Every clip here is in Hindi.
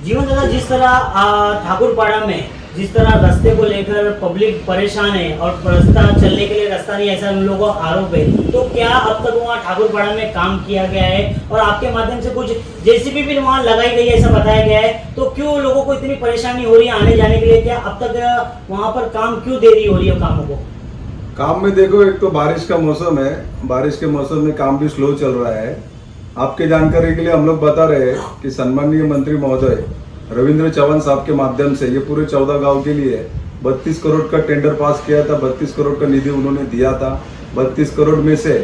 जीवन दादा, जिस तरह ठाकुरपाड़ा में जिस तरह रास्ते को लेकर पब्लिक परेशान है और रास्ता चलने के लिए रास्ता नहीं, ऐसा उन लोगों का आरोप है, तो क्या अब तक वहाँ ठाकुरपाड़ा में काम किया गया है और आपके माध्यम से कुछ जेसीबी भी वहाँ लगाई गई है ऐसा बताया गया है, तो क्यों लोगों को इतनी परेशानी हो रही है आने जाने के लिए? क्या अब तक वहाँ पर काम क्यों देरी हो रही है कामों को? काम में देखो, एक तो बारिश का मौसम है, बारिश के मौसम में काम भी स्लो चल रहा है। आपके जानकारी के लिए हम लोग बता रहे हैं कि सम्माननीय मंत्री महोदय रविंद्र चौहान साहब के माध्यम से ये पूरे 14 गांव के लिए 32 करोड़ का टेंडर पास किया था। 32 करोड़ का निधि उन्होंने दिया था। 32 करोड़ में से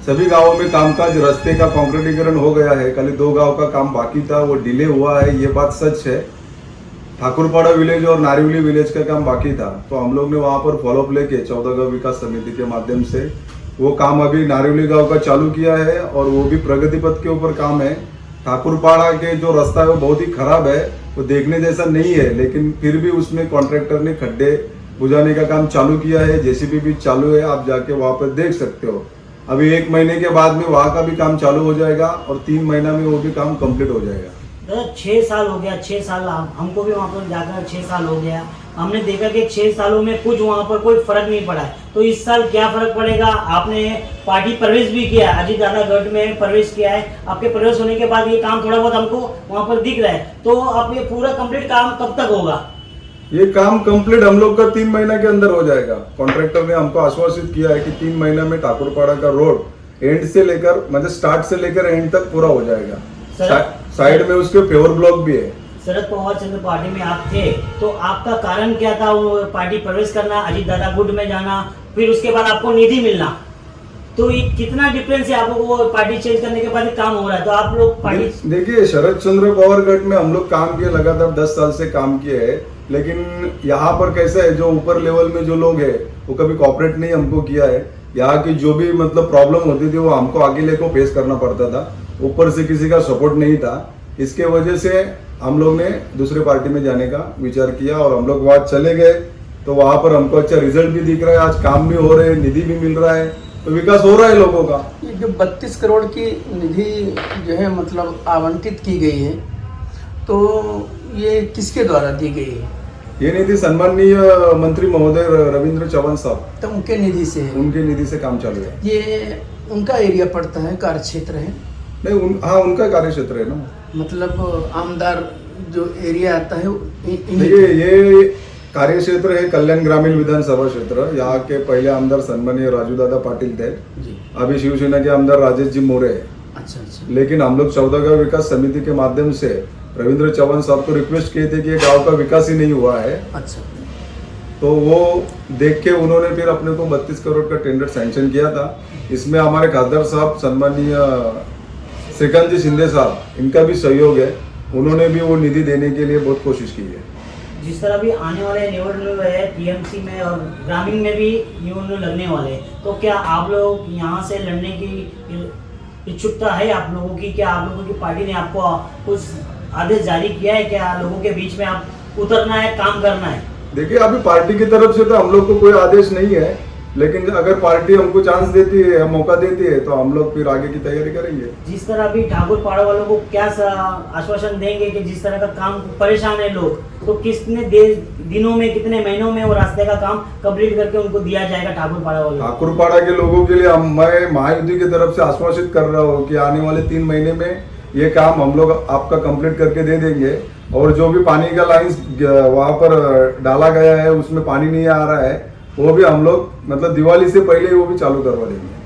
सभी गांवों में कामकाज, रास्ते का कंक्रीटीकरण हो गया है। खाली 2 गांव का काम बाकी था, वो डिले हुआ है, ये बात सच है। ठाकुरपाड़ा विलेज और नारिवली विलेज का काम बाकी था, तो हम लोग ने वहाँ पर फॉलोअप लेके 14 गांव विकास समिति के माध्यम से वो काम अभी नारिवली गांव का चालू किया है और वो भी प्रगति पथ के ऊपर काम है। ठाकुरपाड़ा के जो रास्ता है वो बहुत ही खराब है, वो देखने जैसा नहीं है, लेकिन फिर भी उसमें कॉन्ट्रैक्टर ने खड्डे बुझाने का काम चालू किया है। जेसीबी भी चालू है, आप जाके वहाँ पर देख सकते हो। अभी 1 महीने के बाद में वहाँ का भी काम चालू हो जाएगा और 3 महीना में वो भी काम कंप्लीट हो जाएगा। 6 साल हो गया, 6 साल हमको भी वहाँ पर जाकर 6 साल हो गया। हमने देखा कि 6 सालों में कुछ वहाँ पर कोई फर्क नहीं पड़ा है, तो इस साल क्या फर्क पड़ेगा? आपने पार्टी प्रवेश भी किया, अजीत दादा गढ़ में प्रवेश किया है। आपके प्रवेश होने के बाद ये काम थोड़ा बहुत हमको वहाँ पर दिख रहा है, तो अब ये पूरा कंप्लीट काम कब तक होगा? ये काम कंप्लीट हम लोग का 3 महीना के अंदर हो जाएगा। कॉन्ट्रैक्टर ने हमको आश्वासित किया है कि 3 महीना में ठाकुरपाड़ा का रोड एंड से लेकर, मतलब स्टार्ट से लेकर एंड तक पूरा हो जाएगा। साइड में उसके पेवर ब्लॉक भी है। शरद पवार चंद्र पार्टी में आप थे, तो आपका कारण क्या था वो पार्टी प्रवेश करना, अजीत दादा गुट में जाना, फिर उसके बाद आपको निधि मिलना? तो ये कितना डिफरेंस है? आप लोग वो पार्टी चेंज करने के बाद काम हो रहा है, तो आप लोग पार्टी देखिए, शरद चंद्र पवार गढ़ में हम लोग काम किए, लगातार 10 साल से काम किए है। लेकिन यहाँ पर कैसा है, जो ऊपर लेवल में जो लोग है वो कभी कॉपरेट नहीं हमको किया है। यहाँ की जो भी मतलब प्रॉब्लम होती थी वो हमको अकेले को फेस करना पड़ता था, ऊपर से किसी का सपोर्ट नहीं था। इसके वजह से हम लोग ने दूसरे पार्टी में जाने का विचार किया और हम लोग वहाँ चले गए, तो वहाँ पर हमको अच्छा रिजल्ट भी दिख रहा है, आज काम भी हो रहे हैं, निधि भी मिल रहा है, तो विकास हो रहा है लोगों का। ये जो 32 करोड़ की निधि जो है मतलब आवंटित की गई है, तो ये किसके द्वारा दी गई है? ये निधि सम्माननीय मंत्री महोदय रविंद्र चौहान साहब, तो उनके निधि से है? उनके निधि से काम चालू है। ये उनका एरिया पड़ता है, कार्य क्षेत्र है? नहीं, हाँ, उनका कार्य क्षेत्र है ना। मतलब आमदार जो एरिया आता है देखिए, ये कार्य क्षेत्र है कल्याण ग्रामीण विधानसभा क्षेत्र। यहाँ के पहले आमदार सन्माननीय राजू दादा पाटिल थे जी। अभी शिवसेना के आमदार राजेश जी मोरे है। अच्छा अच्छा। लेकिन हम लोग 14 गांव विकास समिति के माध्यम से रविंद्र चौहान साहब को रिक्वेस्ट किए थे कि ये गांव का विकास ही नहीं हुआ है। अच्छा। तो वो देख के उन्होंने फिर अपने को 32 करोड़ का टेंडर सैंक्शन किया था। इसमें हमारे खासदार साहब सन्माननीय श्रीकांत जी शिंदे साहब, इनका भी सहयोग है। उन्होंने भी वो निधि देने के लिए बहुत कोशिश की है। जिस तरह भी आने वाले निवडणूक है टीएमसी में और ग्रामीण में भी निवडणूक लगने वाले हैं, तो क्या आप लोग यहाँ से लड़ने की इच्छुकता है आप लोगों की? क्या आप लोगों की पार्टी ने आपको कुछ आदेश जारी किया है? क्या लोगों के बीच में आप उतरना है, काम करना है? देखिए, अभी पार्टी की तरफ से तो हम लोग को कोई आदेश नहीं है, लेकिन अगर पार्टी हमको चांस देती है, मौका देती है, तो हम लोग फिर आगे की तैयारी करेंगे। जिस तरह भी ठाकुरपाड़ा वालों को क्या आश्वासन देंगे कि जिस तरह का काम परेशान है लोग, तो कितने दिनों में, कितने महीनों में वो रास्ते का काम कंप्लीट करके उनको दिया जाएगा ठाकुरपाड़ा वालों? ठाकुरपाड़ा के लोगों के लिए मैं महायुति की तरफ से आश्वासित कर रहा हूँ कि आने वाले 3 महीने में ये काम हम लोग आपका कंप्लीट करके दे देंगे। और जो भी पानी का लाइन्स वहाँ पर डाला गया है, उसमें पानी नहीं आ रहा है, वो भी हम लोग मतलब दिवाली से पहले वो भी चालू करवा देंगे।